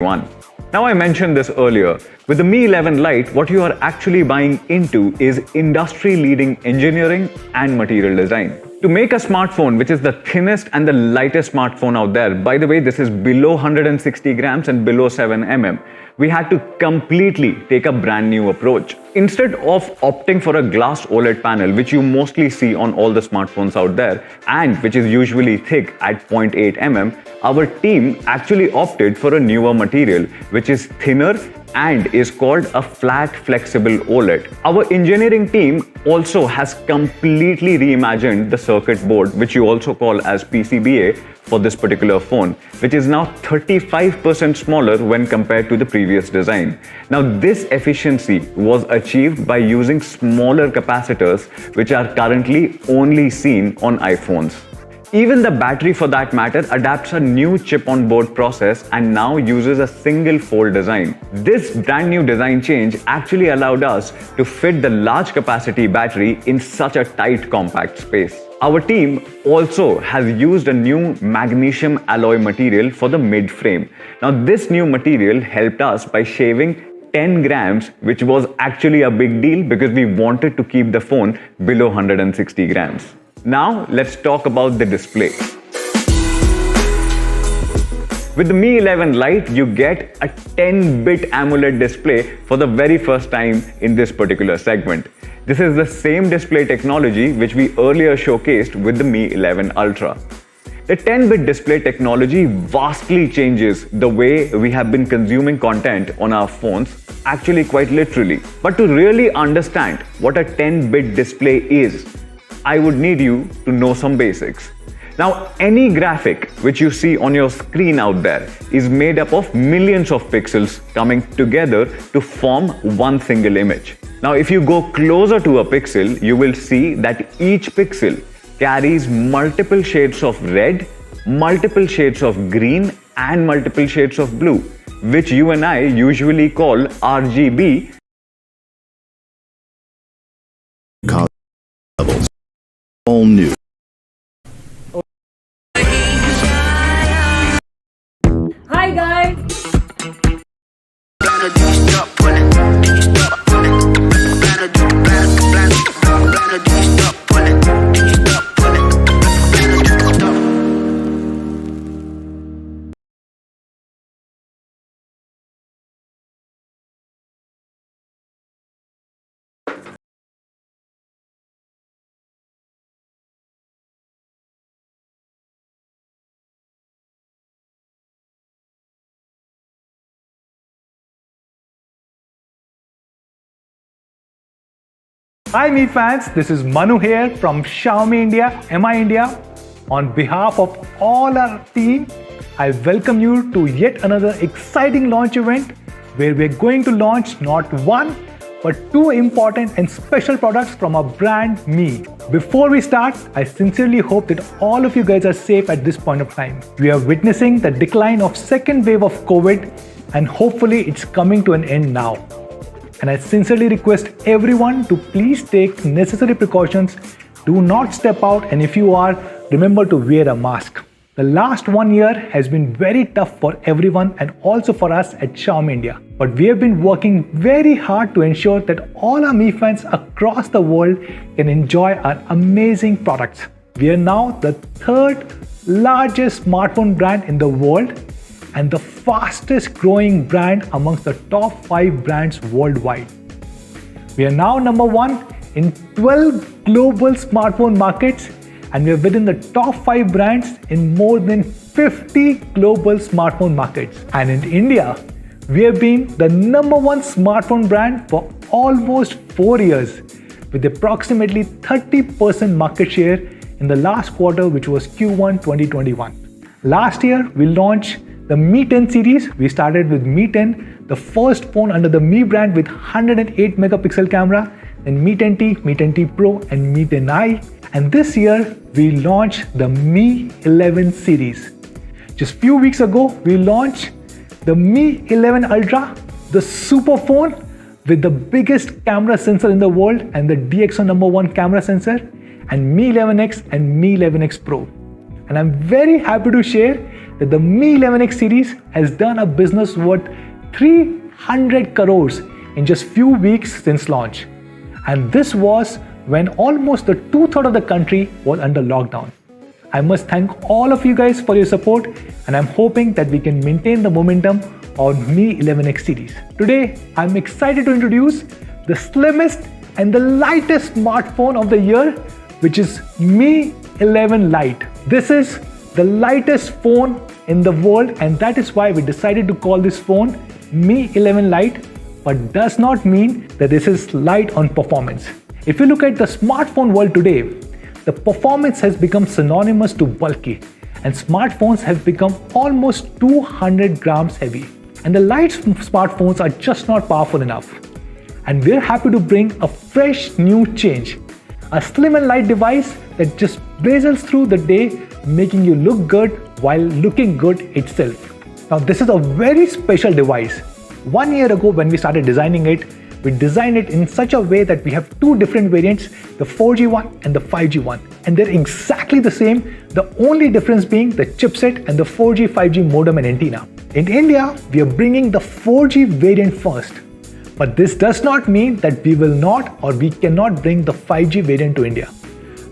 one. Now I mentioned this earlier, with the Mi 11 Lite, what you are actually buying into is industry-leading engineering and material design. To make a smartphone which is the thinnest and the lightest smartphone out there, by the way, this is below 160 grams and below 7 mm, we had to completely take a brand new approach. Instead of opting for a glass OLED panel, which you mostly see on all the smartphones out there, and which is usually thick at 0.8 mm, our team actually opted for a newer material, which is thinner and is called a flat flexible OLED. Our engineering team also has completely reimagined the circuit board, which you also call as PCBA, for this particular phone, which is now 35% smaller when compared to the previous design. Now this efficiency was achieved by using smaller capacitors, which are currently only seen on iPhones. Even the battery, for that matter, adapts a new chip-on-board process and now uses a single-fold design. This brand new design change actually allowed us to fit the large capacity battery in such a tight compact space. Our team also has used a new magnesium alloy material for the mid-frame. Now this new material helped us by shaving 10 grams, which was actually a big deal because we wanted to keep the phone below 160 grams. Now let's talk about the display. With the Mi 11 Lite, you get a 10-bit AMOLED display for the very first time in this particular segment. This is the same display technology which we earlier showcased with the Mi 11 Ultra. The 10-bit display technology vastly changes the way we have been consuming content on our phones, actually quite literally. But to really understand what a 10-bit display is, I would need you to know some basics. Now, any graphic which you see on your screen out there is made up of millions of pixels coming together to form one single image. Now, if you go closer to a pixel, you will see that each pixel carries multiple shades of red, multiple shades of green, and multiple shades of blue, which you and I usually call RGB. Levels. All new. Hi guys! Hi Mi fans, this is Manu here from Xiaomi India, MI India. On behalf of all our team, I welcome you to yet another exciting launch event where we're going to launch not one but two important and special products from our brand Mi. Before we start, I sincerely hope that all of you guys are safe at this point of time. We are witnessing the decline of second wave of COVID and hopefully it's coming to an end now. And I sincerely request everyone to please take necessary precautions. Do not step out, and if you are, remember to wear a mask. The last 1 year has been very tough for everyone and also for us at Xiaomi India. But we have been working very hard to ensure that all our Mi fans across the world can enjoy our amazing products. We are now the third largest smartphone brand in the world and the fastest growing brand amongst the top 5 brands worldwide. We are now number 1 in 12 global smartphone markets and we are within the top 5 brands in more than 50 global smartphone markets. And in India, we have been the number 1 smartphone brand for almost 4 years with approximately 30% market share in the last quarter, which was Q1 2021. Last year, we launched the Mi 10 series. We started with Mi 10, the first phone under the Mi brand with 108 megapixel camera, then Mi 10T, Mi 10T Pro and Mi 10i. And this year we launched the Mi 11 series. Just few weeks ago we launched the Mi 11 Ultra, the super phone with the biggest camera sensor in the world and the DxO #1 camera sensor, and Mi 11X and Mi 11X Pro. And I'm very happy to share that the Mi 11X series has done a business worth 300 crores in just few weeks since launch. And this was when almost the 2/3 of the country was under lockdown. I must thank all of you guys for your support, and I'm hoping that we can maintain the momentum on Mi 11X series. Today, I'm excited to introduce the slimmest and the lightest smartphone of the year, which is Mi 11 Lite. This is the lightest phone in the world, and that is why we decided to call this phone Mi 11 Lite, but does not mean that this is light on performance. If you look at the smartphone world today, the performance has become synonymous to bulky, and smartphones have become almost 200 grams heavy. And the light smartphones are just not powerful enough. And we're happy to bring a fresh new change. A slim and light device that just blazes through the day, making you look good while looking good itself. Now this is a very special device. 1 year ago when we started designing it, we designed it in such a way that we have two different variants, the 4G one and the 5G one. And they're exactly the same, the only difference being the chipset and the 4G, 5G modem and antenna. In India, we are bringing the 4G variant first. But this does not mean that we will not or we cannot bring the 5G variant to India.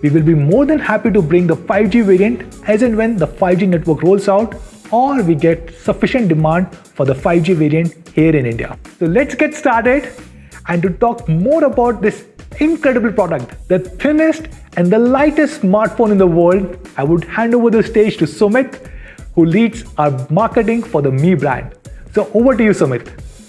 We will be more than happy to bring the 5G variant as and when the 5G network rolls out or we get sufficient demand for the 5G variant here in India. So let's get started. And to talk more about this incredible product, the thinnest and the lightest smartphone in the world, I would hand over the stage to Sumit, who leads our marketing for the Mi brand. So over to you, Sumit.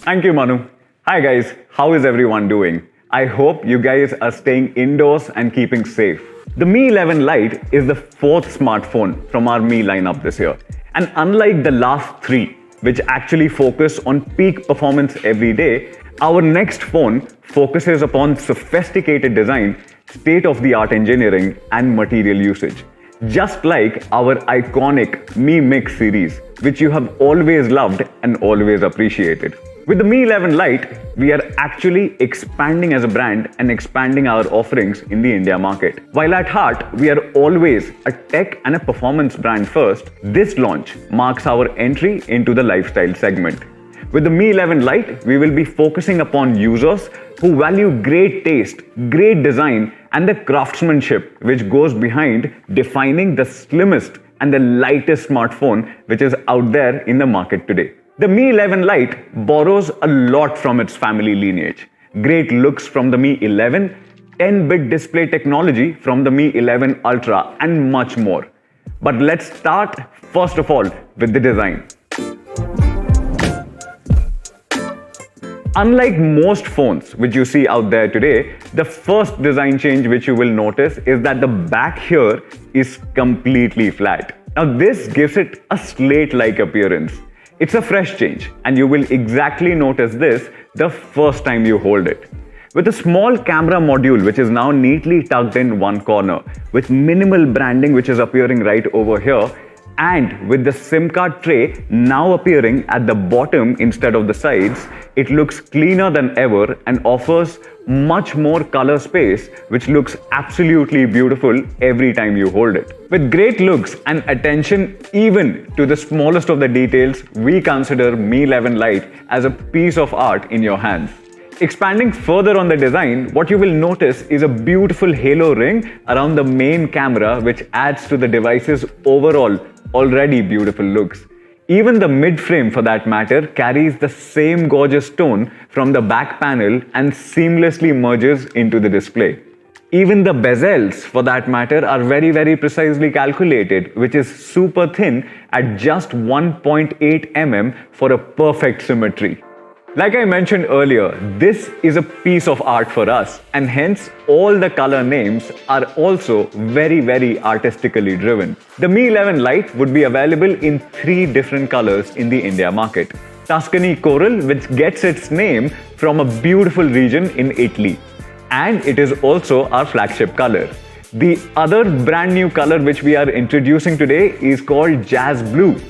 Thank you, Manu. Hi guys, how is everyone doing? I hope you guys are staying indoors and keeping safe. The Mi 11 Lite is the fourth smartphone from our Mi lineup this year. And unlike the last three, which actually focus on peak performance every day, our next phone focuses upon sophisticated design, state-of-the-art engineering, and material usage. Just like our iconic Mi Mix series, which you have always loved and always appreciated. With the Mi 11 Lite, we are actually expanding as a brand and expanding our offerings in the India market. While at heart, we are always a tech and a performance brand first, this launch marks our entry into the lifestyle segment. With the Mi 11 Lite, we will be focusing upon users who value great taste, great design, and the craftsmanship which goes behind defining the slimmest and the lightest smartphone which is out there in the market today. The Mi 11 Lite borrows a lot from its family lineage. Great looks from the Mi 11, 10-bit display technology from the Mi 11 Ultra, and much more. But let's start first of all with the design. Unlike most phones which you see out there today, the first design change which you will notice is that the back here is completely flat. Now this gives it a slate-like appearance. It's a fresh change, and you will exactly notice this the first time you hold it. With a small camera module which is now neatly tucked in one corner, with minimal branding which is appearing right over here, and with the SIM card tray now appearing at the bottom instead of the sides, it looks cleaner than ever and offers much more color space, which looks absolutely beautiful every time you hold it. With great looks and attention even to the smallest of the details, we consider Mi 11 Lite as a piece of art in your hands. Expanding further on the design, what you will notice is a beautiful halo ring around the main camera, which adds to the device's overall already beautiful looks. Even the mid-frame for that matter carries the same gorgeous tone from the back panel and seamlessly merges into the display. Even the bezels for that matter are very precisely calculated, which is super thin at just 1.8 mm for a perfect symmetry. Like I mentioned earlier, this is a piece of art for us, and hence all the color names are also very artistically driven. The Mi 11 Lite would be available in 3 different colors in the India market. Tuscany Coral, which gets its name from a beautiful region in Italy, and it is also our flagship color. The other brand new color which we are introducing today is called Jazz Blue.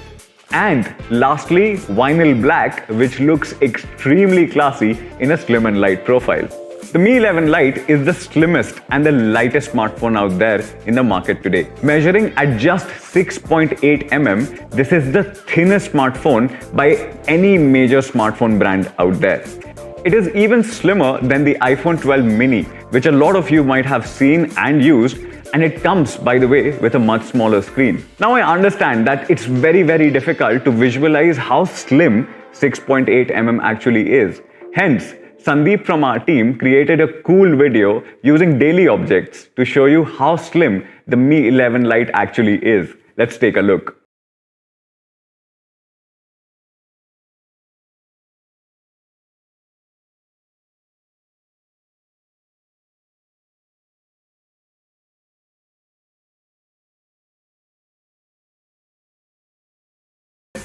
And lastly, Vinyl Black, which looks extremely classy in a slim and light profile. The Mi 11 Lite is the slimmest and the lightest smartphone out there in the market today. Measuring at just 6.8 mm, this is the thinnest smartphone by any major smartphone brand out there. It is even slimmer than the iPhone 12 mini, which a lot of you might have seen and used, and it comes, by the way, with a much smaller screen. Now I understand that it's very difficult to visualize how slim 6.8 mm actually is. Hence, Sandeep from our team created a cool video using daily objects to show you how slim the Mi 11 Lite actually is. Let's take a look.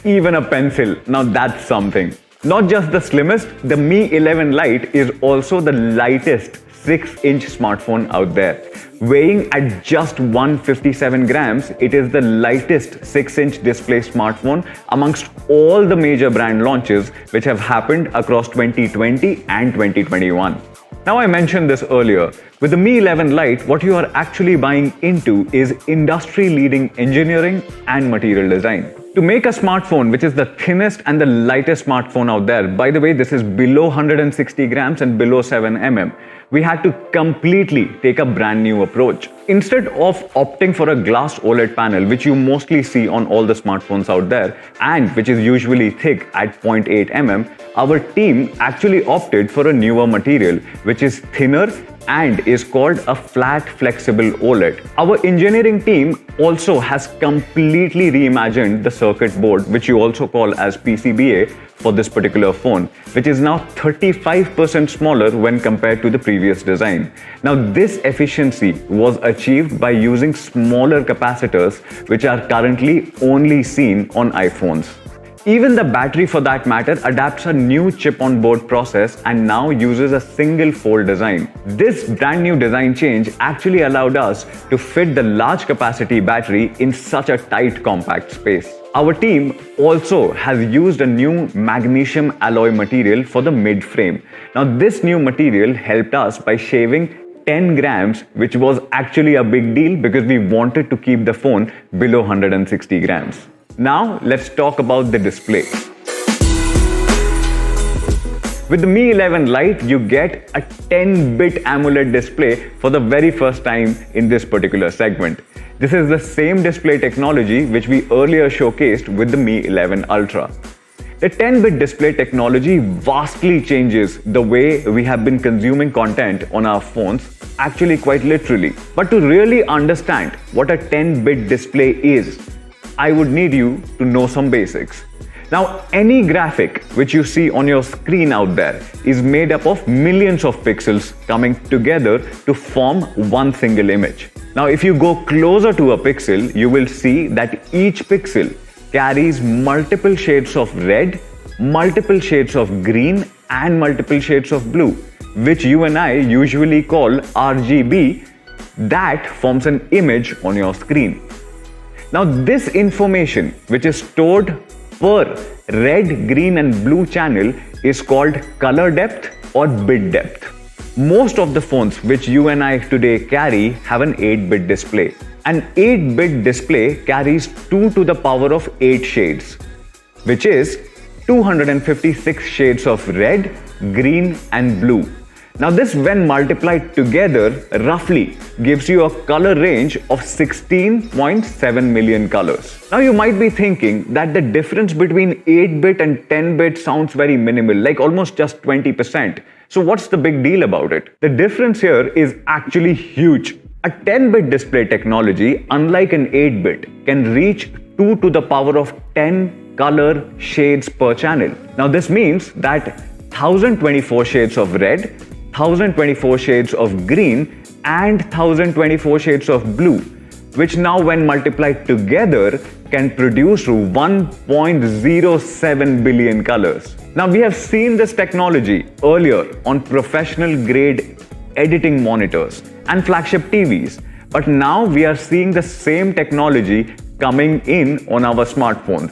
Even a pencil, now that's something. Not just the slimmest, the Mi 11 Lite is also the lightest 6-inch smartphone out there. Weighing at just 157 grams, it is the lightest 6-inch display smartphone amongst all the major brand launches which have happened across 2020 and 2021. Now I mentioned this earlier, with the Mi 11 Lite, what you are actually buying into is industry-leading engineering and material design. To make a smartphone which is the thinnest and the lightest smartphone out there, by the way, this is below 160 grams and below 7 mm, we had to completely take a brand new approach. Instead of opting for a glass OLED panel, which you mostly see on all the smartphones out there, and which is usually thick at 0.8 mm, our team actually opted for a newer material, which is thinner and is called a flat flexible OLED. Our engineering team also has completely reimagined the circuit board, which you also call as PCBA, for this particular phone, which is now 35% smaller when compared to the previous design. Now this efficiency was achieved by using smaller capacitors, which are currently only seen on iPhones. Even the battery, for that matter, adapts a new chip-on-board process and now uses a single-fold design. This brand new design change actually allowed us to fit the large capacity battery in such a tight compact space. Our team also has used a new magnesium alloy material for the mid-frame. Now this new material helped us by shaving 10 grams, which was actually a big deal because we wanted to keep the phone below 160 grams. Now let's talk about the display. With the Mi 11 Lite, you get a 10-bit AMOLED display for the very first time in this particular segment. This is the same display technology which we earlier showcased with the Mi 11 Ultra. The 10-bit display technology vastly changes the way we have been consuming content on our phones, actually quite literally. But to really understand what a 10-bit display is, I would need you to know some basics. Now, any graphic which you see on your screen out there is made up of millions of pixels coming together to form one single image. Now, if you go closer to a pixel, you will see that each pixel carries multiple shades of red, multiple shades of green, and multiple shades of blue, which you and I usually call RGB. That forms an image on your screen. Now, this information, which is stored per red, green, and blue channel, is called color depth or bit depth. Most of the phones which you and I today carry have an 8-bit display. An 8-bit display carries 2 to the power of 8 shades, which is 256 shades of red, green, and blue. Now this, when multiplied together, roughly gives you a color range of 16.7 million colors. Now you might be thinking that the difference between 8-bit and 10-bit sounds very minimal, like almost just 20%. So what's the big deal about it? The difference here is actually huge. A 10-bit display technology, unlike an 8-bit, can reach 2 to the power of 10 color shades per channel. Now this means that 1024 shades of red, 1024 shades of green, and 1024 shades of blue, which now when multiplied together can produce 1.07 billion colors. Now we have seen this technology earlier on professional grade editing monitors and flagship TVs, but now we are seeing the same technology coming in on our smartphones.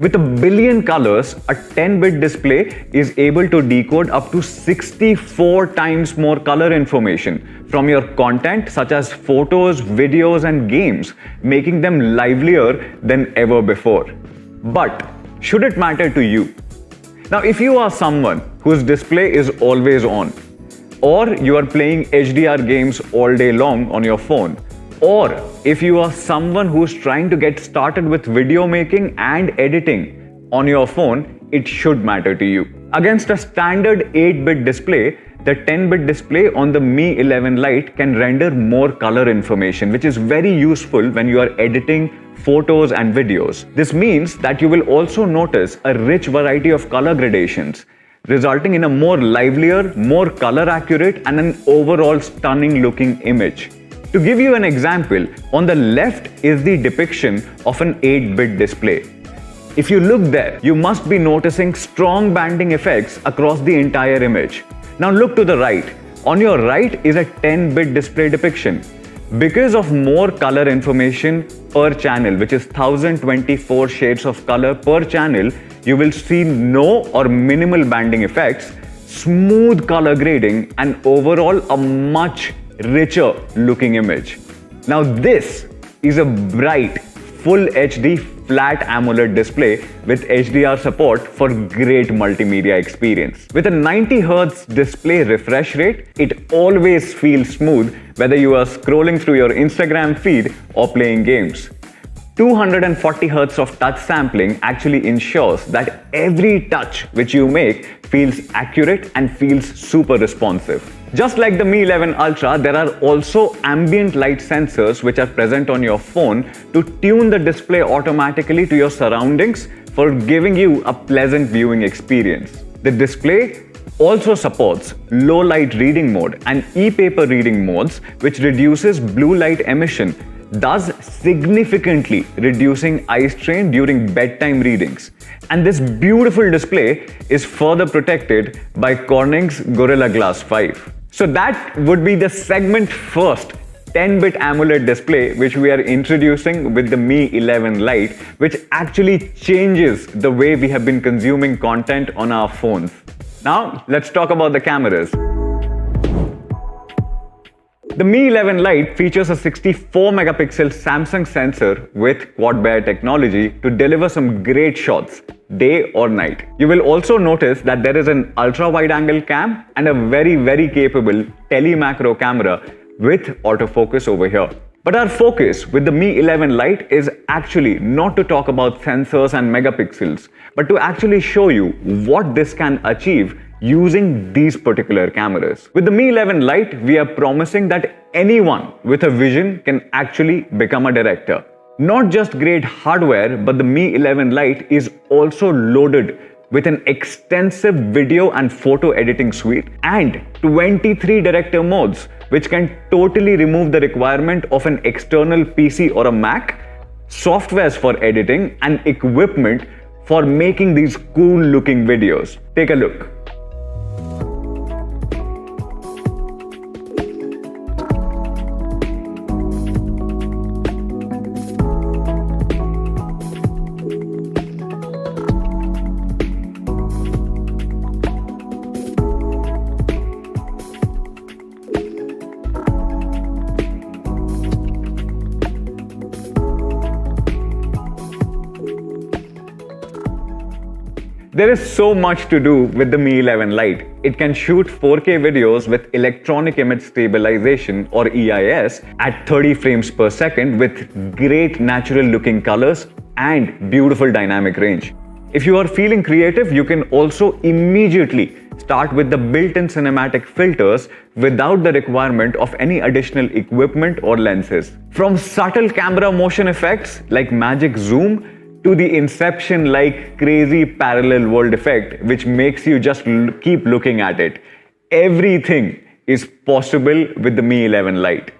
With a billion colors, a 10-bit display is able to decode up to 64 times more color information from your content such as photos, videos and games, making them livelier than ever before. But should it matter to you? Now, if you are someone whose display is always on, or you are playing HDR games all day long on your phone, or if you are someone who's trying to get started with video making and editing on your phone, it should matter to you. Against a standard 8-bit display, the 10-bit display on the Mi 11 Lite can render more color information, which is very useful when you are editing photos and videos. This means that you will also notice a rich variety of color gradations, resulting in a more livelier, more color accurate and an overall stunning looking image. To give you an example, on the left is the depiction of an 8-bit display. If you look there, you must be noticing strong banding effects across the entire image. Now look to the right. On your right is a 10-bit display depiction. Because of more color information per channel, which is 1024 shades of color per channel, you will see no or minimal banding effects, smooth color grading and overall a much richer looking image. Now this is a bright full HD flat AMOLED display with HDR support for great multimedia experience. With a 90Hz display refresh rate, it always feels smooth whether you are scrolling through your Instagram feed or playing games. 240Hz of touch sampling actually ensures that every touch which you make feels accurate and feels super responsive. Just like the Mi 11 Ultra, there are also ambient light sensors which are present on your phone to tune the display automatically to your surroundings for giving you a pleasant viewing experience. The display also supports low light reading mode and e-paper reading modes, which reduces blue light emission, thus significantly reducing eye strain during bedtime readings. And this beautiful display is further protected by Corning's Gorilla Glass 5. So that would be the segment first 10-bit AMOLED display which we are introducing with the Mi 11 Lite, which actually changes the way we have been consuming content on our phones. Now let's talk about the cameras. The Mi 11 Lite features a 64-megapixel Samsung sensor with quad-Bayer technology to deliver some great shots, day or night. You will also notice that there is an ultra-wide-angle cam and a very capable tele-macro camera with autofocus over here. But our focus with the Mi 11 Lite is actually not to talk about sensors and megapixels, but to actually show you what this can achieve using these particular cameras. With the Mi 11 Lite, we are promising that anyone with a vision can actually become a director. Not just great hardware, but the Mi 11 Lite is also loaded with an extensive video and photo editing suite and 23 director modes, which can totally remove the requirement of an external PC or a Mac, softwares for editing and equipment for making these cool looking videos. Take a look. There is so much to do with the Mi 11 Lite. It can shoot 4K videos with electronic image stabilization or EIS at 30 frames per second with great natural looking colors and beautiful dynamic range. If you are feeling creative, you can also immediately start with the built-in cinematic filters without the requirement of any additional equipment or lenses. From subtle camera motion effects like magic zoom to the Inception-like crazy parallel world effect, which makes you just keep looking at it. Everything is possible with the Mi 11 Lite.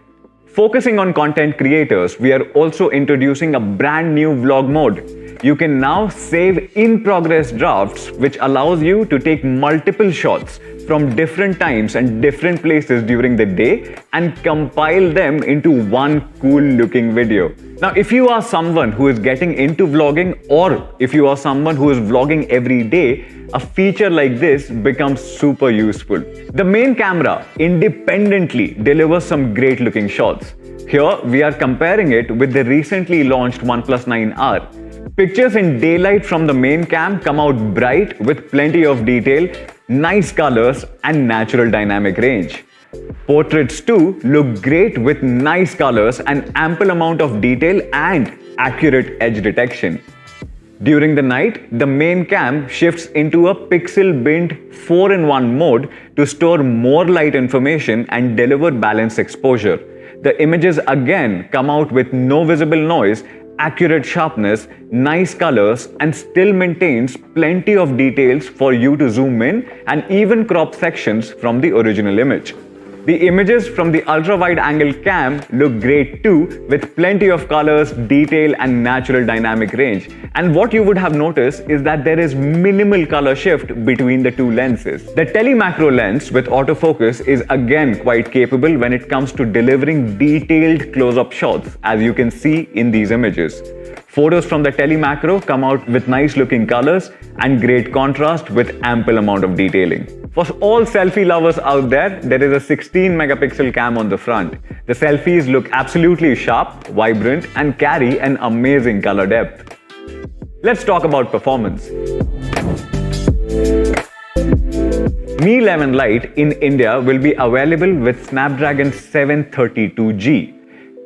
Focusing on content creators, we are also introducing a brand new vlog mode. You can now save in-progress drafts, which allows you to take multiple shots from different times and different places during the day and compile them into one cool-looking video. Now, if you are someone who is getting into vlogging, or if you are someone who is vlogging every day, a feature like this becomes super useful. The main camera independently delivers some great-looking shots. Here, we are comparing it with the recently launched OnePlus 9R. Pictures in daylight from the main cam come out bright with plenty of detail, nice colors and natural dynamic range. Portraits too look great with nice colors and ample amount of detail and accurate edge detection. During the night, the main cam shifts into a pixel-binned 4-in-1 mode to store more light information and deliver balanced exposure. The images again come out with no visible noise, accurate sharpness, nice colors, and still maintains plenty of details for you to zoom in and even crop sections from the original image. The images from the ultra-wide angle cam look great too, with plenty of colors, detail and natural dynamic range. And what you would have noticed is that there is minimal color shift between the two lenses. The telemacro lens with autofocus is again quite capable when it comes to delivering detailed close-up shots, as you can see in these images. Photos from the telemacro come out with nice looking colors and great contrast with ample amount of detailing. For all selfie lovers out there, there is a 16 megapixel cam on the front. The selfies look absolutely sharp, vibrant and carry an amazing color depth. Let's talk about performance. Mi 11 Lite in India will be available with Snapdragon 732G.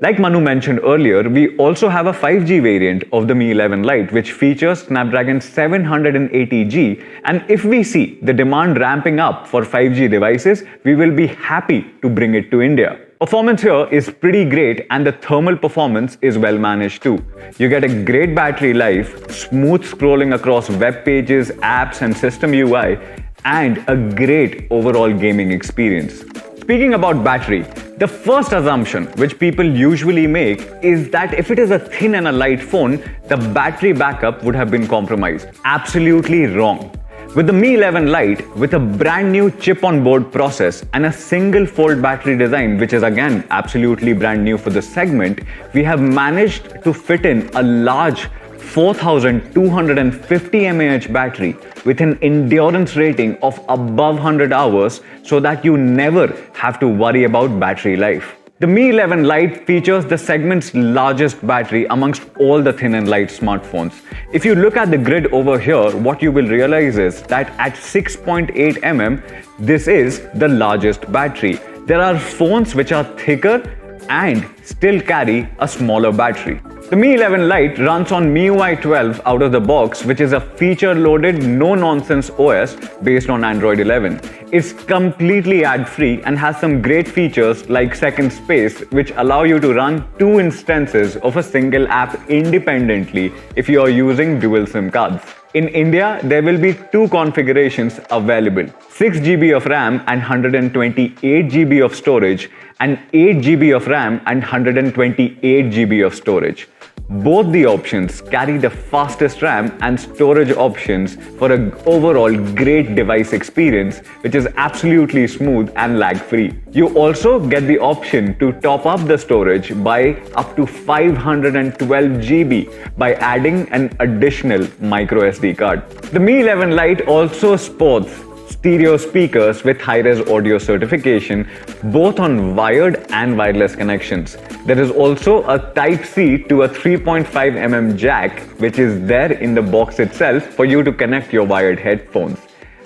Like Manu mentioned earlier, we also have a 5G variant of the Mi 11 Lite which features Snapdragon 780G, and if we see the demand ramping up for 5G devices, we will be happy to bring it to India. Performance here is pretty great and the thermal performance is well managed too. You get a great battery life, smooth scrolling across web pages, apps and system UI, and a great overall gaming experience. Speaking about battery, the first assumption which people usually make is that if it is a thin and a light phone, the battery backup would have been compromised. Absolutely wrong. With the Mi 11 Lite, with a brand new chip-on-board process and a single-fold battery design, which is again absolutely brand new for the segment, we have managed to fit in a large 4250 mAh battery with an endurance rating of above 100 hours so that you never have to worry about battery life. The Mi 11 Lite features the segment's largest battery amongst all the thin and light smartphones. If you look at the grid over here, what you will realize is that at 6.8 mm, this is the largest battery. There are phones which are thicker and still carry a smaller battery. The Mi 11 Lite runs on MIUI 12 out of the box, which is a feature-loaded, no-nonsense OS based on Android 11. It's completely ad-free and has some great features like second space, which allow you to run 2 instances of a single app independently if you are using dual SIM cards. In India, there will be 2 configurations available: 6 GB of RAM and 128 GB of storage, and 8 GB of RAM and 128 GB of storage. Both the options carry the fastest RAM and storage options for an overall great device experience, which is absolutely smooth and lag-free. You also get the option to top up the storage by up to 512 GB by adding an additional micro SD card. The Mi 11 Lite also sports stereo speakers with high-res audio certification, both on wired and wireless connections. There is also a Type-C to a 3.5 mm jack, which is there in the box itself for you to connect your wired headphones.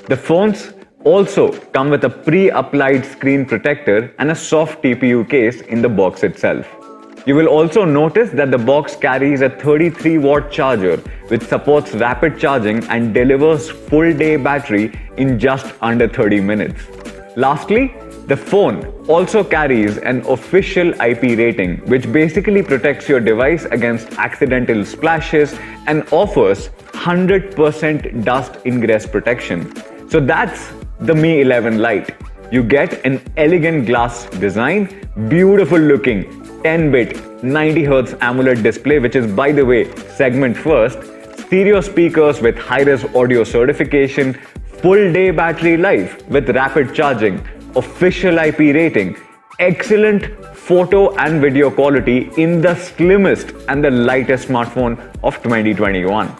The phones also come with a pre-applied screen protector and a soft TPU case in the box itself. You will also notice that the box carries a 33-watt charger which supports rapid charging and delivers full-day battery in just under 30 minutes. Lastly, the phone also carries an official IP rating, which basically protects your device against accidental splashes and offers 100% dust ingress protection. So that's the Mi 11 Lite. You get an elegant glass design, beautiful looking 10-bit 90Hz AMOLED display, which is, by the way, segment first, stereo speakers with high-res audio certification, full day battery life with rapid charging, official IP rating, excellent photo and video quality in the slimmest and the lightest smartphone of 2021.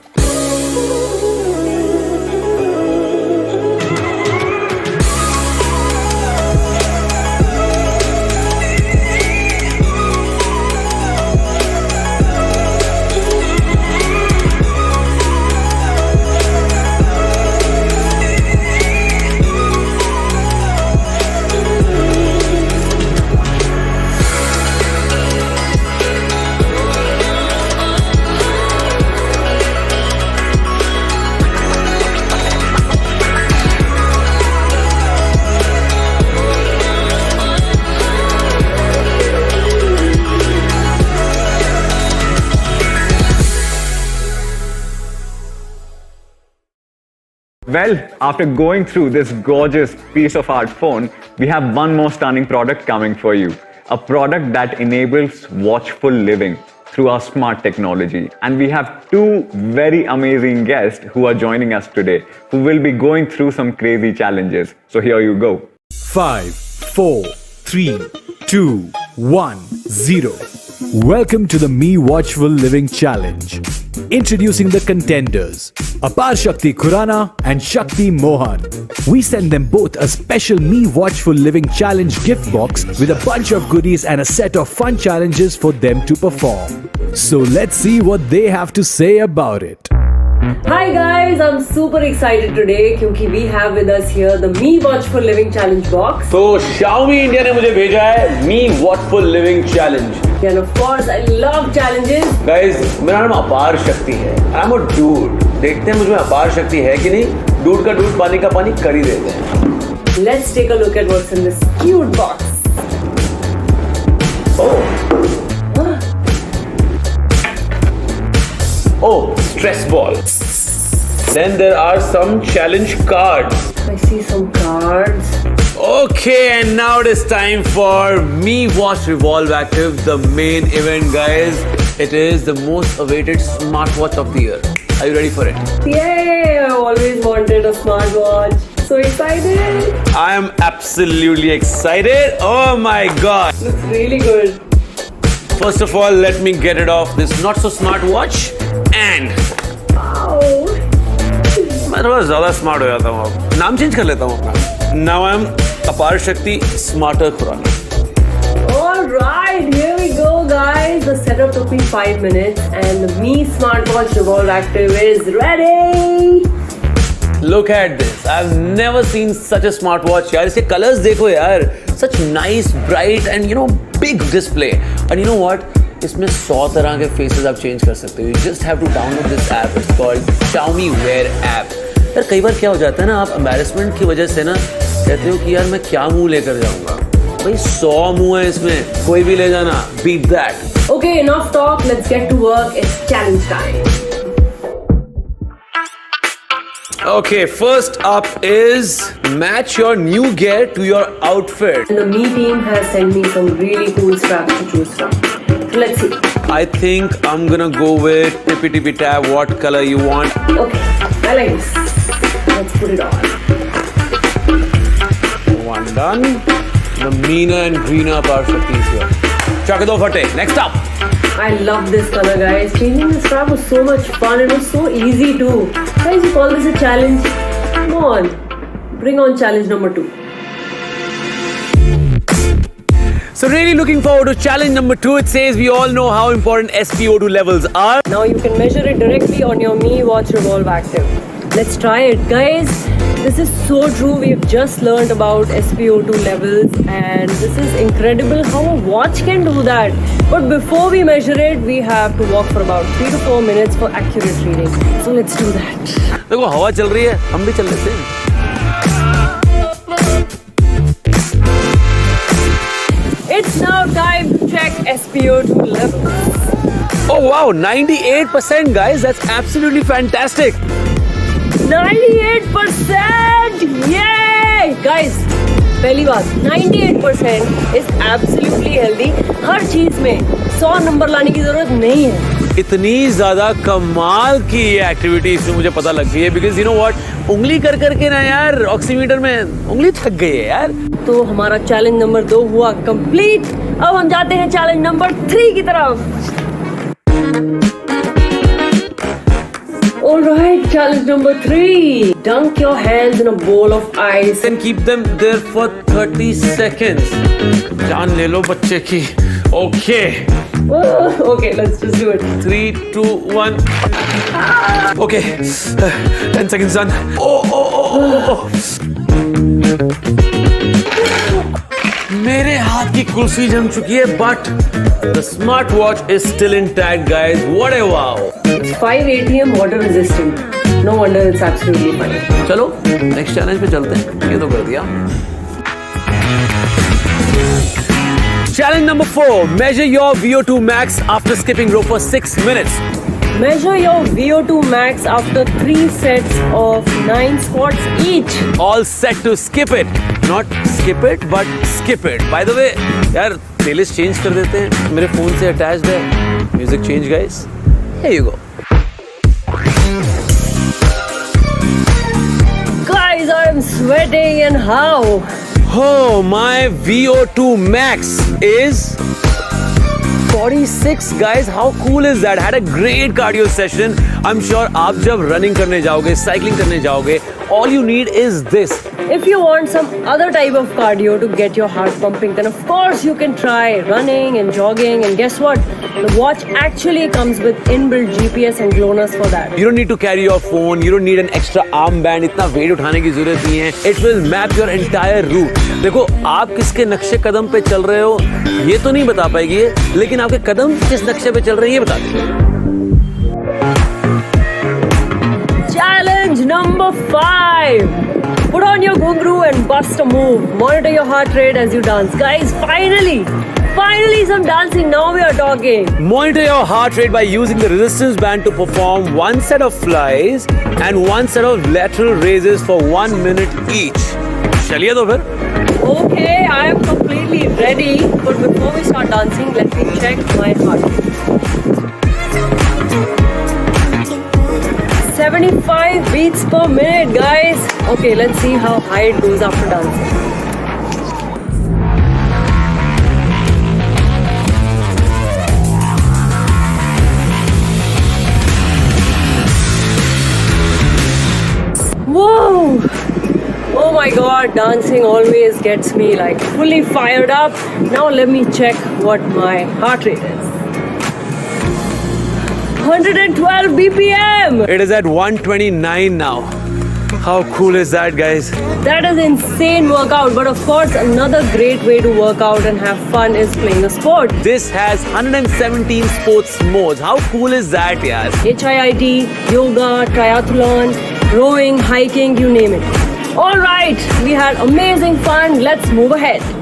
Well, after going through this gorgeous piece of art phone, we have one more stunning product coming for you. A product that enables watchful living through our smart technology. And we have two very amazing guests who are joining us today, who will be going through some crazy challenges. So here you go. 5, 4, 3, 2, 1, 0. Welcome to the Me Watchful Living Challenge. Introducing the contenders, Apar Shakti Khurana and Shakti Mohan. We send them both a special Me Watchful Living Challenge gift box with a bunch of goodies and a set of fun challenges for them to perform. So let's see what they have to say about it. Hi guys, I'm super excited today क्योंकि we have with us here the Me Watchful Living Challenge box. तो Xiaomi India ने मुझे भेजा है Me Watchful Living Challenge. And of course, I love challenges. Guys, मेरा नाम अपार शक्ति है. I'm a dude. देखते हैं मुझ में अपार शक्ति है कि नहीं. Dude का dude पानी का पानी कर ही देते हैं. Let's take a look at what's in this cute box. Oh, stress ball. Then there are some challenge cards. I see some cards. Okay, and now it is time for Me Watch Revolve Active, the main event, guys. It is the most awaited smartwatch of the year. Are you ready for it? Yay! I always wanted a smartwatch. So excited. I am absolutely excited. Oh my god. Looks really good. First of all, let me get rid of this not so smart watch and Wow. मैं थोड़ा ज़्यादा smart हो जाता हूँ अब. नाम change कर लेता हूँ अपना. Now I'm अपार शक्ति Smarter Khurana. Alright, here we go guys. The setup took me 5 minutes and the Me Smartwatch Revolve Active is ready. Look at this. I've never seen such a smartwatch. यार इसके colors देखो यार. Such nice, bright and big display. And you know what? इसमें 100 तरह के faces आप change कर सकते हो. You just have to download this app. It's called Xiaomi Wear app. यार कई बार क्या हो जाता है ना, आप embarrassment की वजह से ना कहते हो कि यार मैं क्या मुंह लेकर जाऊंगा. भाई 100 मुंह है इसमें, कोई भी ले जाना. Beat that. Okay, enough talk. Let's get to work. It's challenge time. Okay, first up is match your new gear to your outfit. And the Me team has sent me some really cool straps to choose from. So let's see. I think I'm gonna go with tippy tab. What color you want? Okay, I like this. Let's put it on. One done. The meaner and greener Apar Shakti is here. Chak do phate. Next up. I love this color, guys. Changing the strap was so much fun. It was so easy too. Guys, you call this a challenge? Come on. Bring on challenge number 2. So really looking forward to challenge number 2. It says we all know how important SpO2 levels are. Now you can measure it directly on your Me Watch Revolve Active. Let's try it, guys. This is so true. We've just learned about SpO2 levels and this is incredible how a watch can do that. But before we measure it, we have to walk for about 3 to 4 minutes for accurate reading. So let's do that. देखो हवा चल रही है, हम भी चल लेते हैं. It's now time to check SpO2 levels. Oh wow, 98% guys. That's absolutely fantastic. 98%! Yay! Guys, पहली बात 98% इज एब्सोल्युटली हेल्दी। हर चीज में 100 नंबर लाने की जरूरत नहीं है। इतनी ज्यादा कमाल की ये एक्टिविटी इसमें मुझे पता लग गई है, बिकॉज यू नो व्हाट, उंगली कर करके ना यार ऑक्सीमीटर में उंगली थक गई है यार। तो हमारा चैलेंज नंबर 2 हुआ कंप्लीट। अब हम जाते हैं चैलेंज नंबर 3 की तरफ। Alright, challenge number 3. Dunk your hands in a bowl of ice and keep them there for 30 seconds. जान ले लो बच्चे की। Okay. Okay, let's just do it. 3, 2, 1. Okay. 10 seconds done. Oh. मेरे हाथ की कुर्सी जम चुकी है, but the smartwatch is still intact, guys. What a wow! It's 5 ATM water resistant. No wonder it's absolutely fine. चलो next challenge पे चलते हैं। ये तो कर दिया। Challenge number 4. Measure your VO2 max after skipping rope for 6 minutes. Measure your VO2 max after 3 sets of 9 squats each. All set to skip it. Not skip it, but skip it. By the way, यार playlist change कर देते हैं। मेरे phone से attached है। Music change, guys. Here you go. Guys, I'm sweating and how? Oh, my VO2 max is 46, guys. How cool is that? Had a great cardio session. I'm sure आप जब running करने जाओगे, cycling करने जाओगे, all you need is this. If you want some other type of cardio to get your heart pumping, then of course you can try running and jogging. And guess what? The watch actually comes with inbuilt GPS and GLONASS for that. You don't need to carry your phone. You don't need an extra armband. इतना weight उठाने की जरूरत नहीं है. It will map your entire route. देखो आप किसके नक्शे कदम पे चल रहे हो ये तो नहीं बता पाएगी, लेकिन आपके कदम किस नक्शे पे चल रहे हैं ये बता देगी. Challenge number 5. Put on your gungru and bust a move. Monitor your heart rate as you dance. Guys, finally some dancing. Now we are talking. Monitor your heart rate by using the resistance band to perform one set of flies and one set of lateral raises for 1 minute each. चलिए तो फिर. Okay, I am completely ready. But before we start dancing, let me check my heart rate. 75 beats per minute, guys. Okay, let's see how high it goes after dancing. Whoa! Oh my god, dancing always gets me like fully fired up. Now let me check what my heart rate is. 112 BPM! It is at 129 now. How cool is that, guys? That is insane workout, but of course another great way to work out and have fun is playing a sport. This has 117 sports modes. How cool is that, yaar? HIIT, yoga, triathlon, rowing, hiking, you name it. Alright, we had amazing fun. Let's move ahead.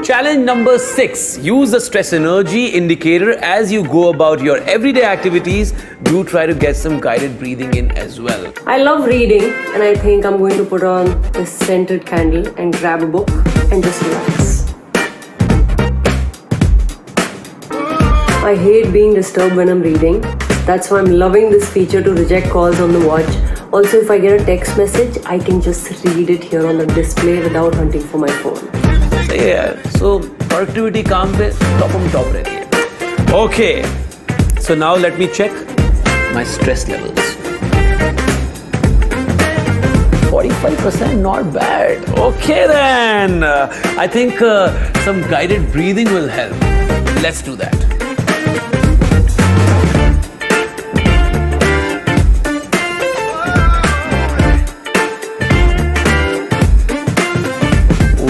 Challenge number 6. Use the stress energy indicator as you go about your everyday activities. Do try to get some guided breathing in as well. I love reading and I think I'm going to put on this scented candle and grab a book and just relax. I hate being disturbed when I'm reading. That's why I'm loving this feature to reject calls on the watch. Also, if I get a text message, I can just read it here on the display without hunting for my phone. Yeah, so productivity काम पे top रहती है. Okay, so now let me check my stress levels. 45%, not bad. Okay then, I think some guided breathing will help. Let's do that.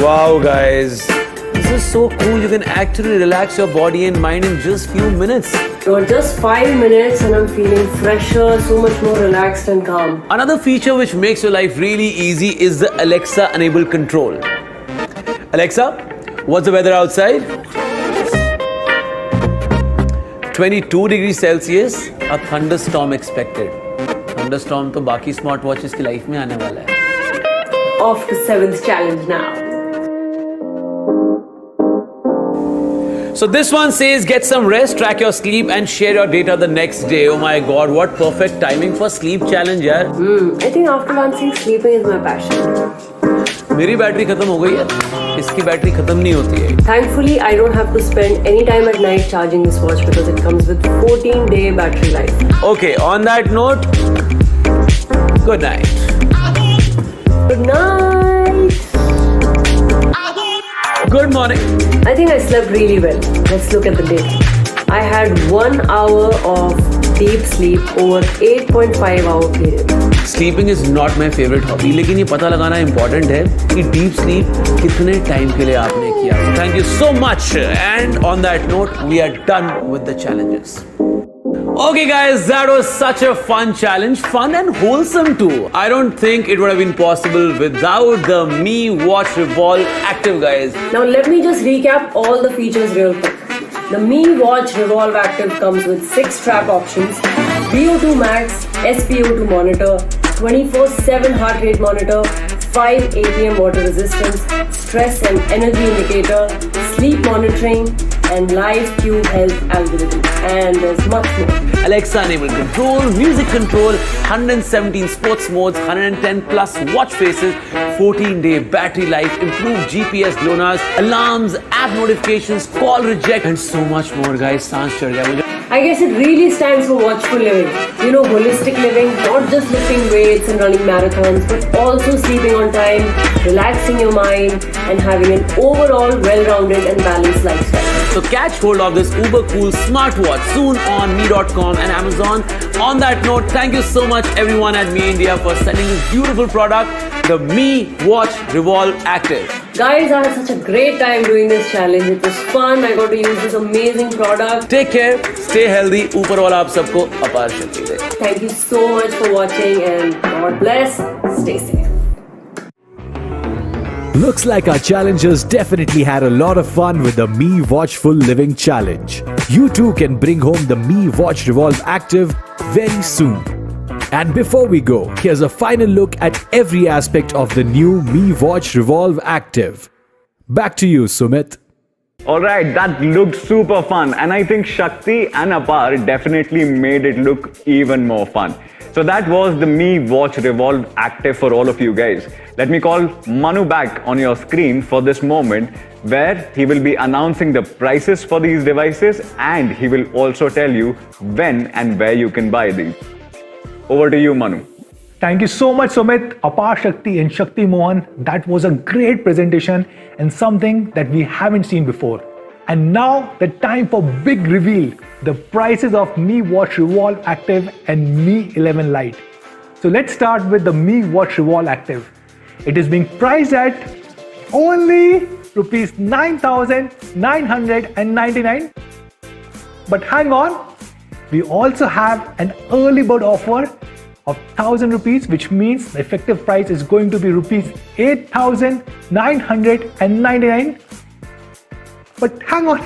Wow, guys, this is so cool. You can actually relax your body and mind in just few minutes. So just 5 minutes and I'm feeling fresher, so much more relaxed and calm. Another feature which makes your life really easy is the Alexa enabled control. Alexa, what's the weather outside? 22 degrees Celsius, a thunderstorm expected. Thunderstorm तो बाकी smart watches की life में आने वाला है. off to 7th challenge now. So this one says get some rest, track your sleep and share your data the next day. Oh my god, what perfect timing for sleep challenge yaar. I think after launching, sleeping is my passion. मेरी battery खत्म हो गई है, इसकी battery खत्म नहीं होती है. Thankfully, I don't have to spend any time at night charging this watch because it comes with 14-day battery life. Okay, on that note, good night. Good night. Good morning. I think I slept really well. Let's look at the data. I had 1 hour of deep sleep over 8.5 hour period. Sleeping is not my favorite hobby, लेकिन ये पता लगाना important है कि deep sleep कितने time के लिए आपने किया. Thank you so much. And on that note, we are done with the challenges. Okay guys, that was such a fun challenge, fun and wholesome too. I don't think it would have been possible without the Mi Watch Revolve Active, guys. Now let me just recap all the features real quick. The Mi Watch Revolve Active comes with 6 strap options, VO2 max, SpO2 monitor, 24/7 heart rate monitor, 5 ATM water resistance, stress and energy indicator, sleep monitoring, and live tube health algorithm. And there's much more. Alexa enabled control, music control, 117 sports modes, 110 plus watch faces, 14-day battery life, improved GPS GLONASS, alarms, app notifications, call reject, and so much more, guys. सांस चढ़ गया मुझे. I guess it really stands for watchful living. You know, holistic living, not just lifting weights and running marathons, but also sleeping on time, relaxing your mind, and having an overall well-rounded and balanced lifestyle. So catch hold of this uber cool smartwatch soon on me.com and Amazon. On that note, thank you so much everyone at Me India for sending this beautiful product, the Mi Watch Revolve Active. Guys, I had such a great time doing this challenge. It was fun. I got to use this amazing product. Take care, stay healthy. ऊपर वाला आप सबको अपार शक्ति दे. Thank you so much for watching and God bless. Stay safe. Looks like our challengers definitely had a lot of fun with the Mi Watchful Living Challenge. You too can bring home the Mi Watch Revolve Active very soon. And before we go, here's a final look at every aspect of the new Mi Watch Revolve Active. Back to you, Sumit. Alright, that looked super fun, and I think Shakti and Apar definitely made it look even more fun. So that was the Mi Watch Revolve Active for all of you guys. Let me call Manu back on your screen for this moment where he will be announcing the prices for these devices, and he will also tell you when and where you can buy these. Over to you, Manu. Thank you so much, Sumit, Apar Shakti and Shakti Mohan. That was a great presentation and something that we haven't seen before. And now the time for big reveal, the prices of Mi Watch Revolve Active and Mi 11 Lite. So let's start with the Mi Watch Revolve Active. It is being priced at only rupees 9,999. But hang on, we also have an early bird offer of 1,000 rupees, which means the effective price is going to be rupees 8,999. But hang on,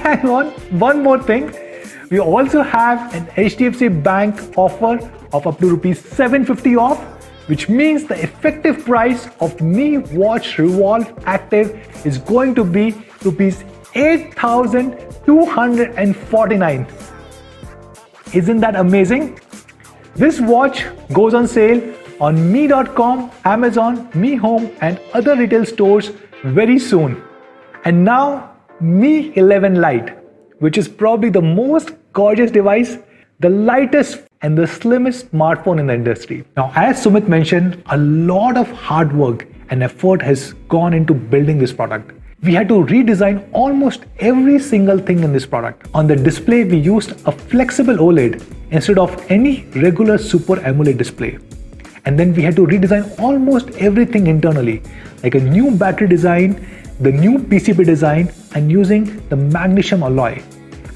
one more thing. We also have an HDFC Bank offer of up to rupees 750 off, which means the effective price of Mi Watch Revolve Active is going to be rupees 8,249. Isn't that amazing? This watch goes on sale on me.com, Amazon, Mi Home and other retail stores very soon. And now Mi 11 Lite, which is probably the most gorgeous device, the lightest and the slimmest smartphone in the industry. Now, as Sumit mentioned, a lot of hard work and effort has gone into building this product. We had to redesign almost every single thing in this product. On the display, we used a flexible OLED instead of any regular Super AMOLED display. And then we had to redesign almost everything internally, like a new battery design, the new PCB design, and using the Magnesium alloy.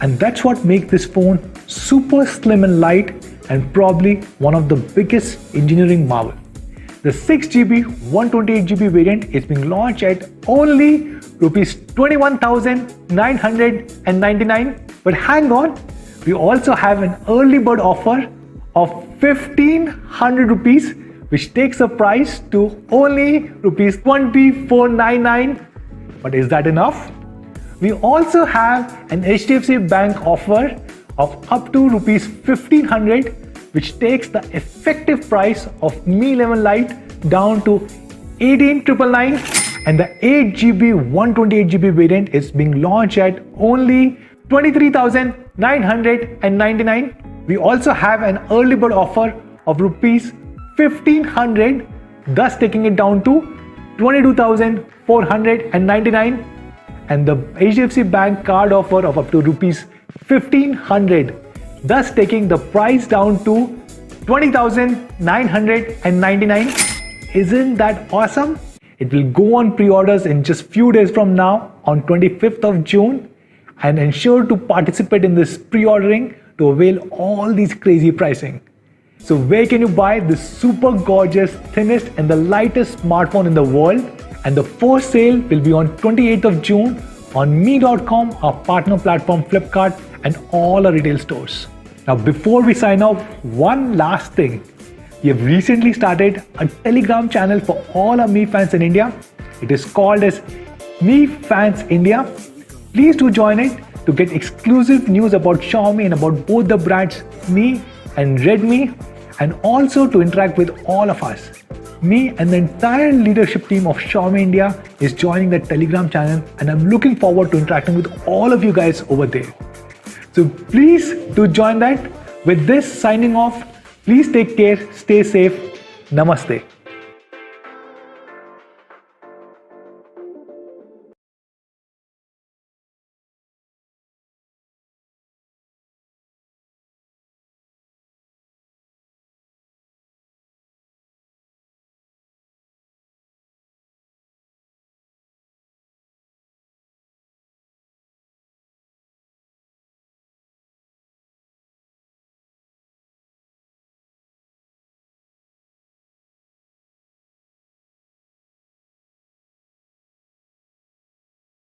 And that's what makes this phone super slim and light, and probably one of the biggest engineering marvel. The 6GB 128GB variant is being launched at only rupees 21,999. But hang on, we also have an early bird offer of 1,500 rupees, which takes the price to only rupees 2499. But is that enough? We also have an HDFC Bank offer of up to rupees 1500, which takes the effective price of Mi 11 Lite down to 18999, and the 8GB 128GB variant is being launched at only 23,999. We also have an early bird offer of rupees 1500, thus taking it down to 22,499, and the HDFC Bank card offer of up to rupees 1500, thus taking the price down to 20,999. Isn't that awesome? It will go on pre-orders in just few days from now on 25th of June, and ensure to participate in this pre-ordering to avail all these crazy pricing. So where can you buy this super gorgeous, thinnest and the lightest smartphone in the world? And the first sale will be on 28th of June on me.com, our partner platform Flipkart, and all our retail stores. Now before we sign off, one last thing. We have recently started a Telegram channel for all our Mi fans in India. It is called as Mi Fans India. Please do join it to get exclusive news about Xiaomi and about both the brands Mi and Redmi, and also to interact with all of us. Me and the entire leadership team of Xiaomi India is joining the Telegram channel, and I'm looking forward to interacting with all of you guys over there. So please do join that. With this, signing off. Please take care, stay safe. Namaste.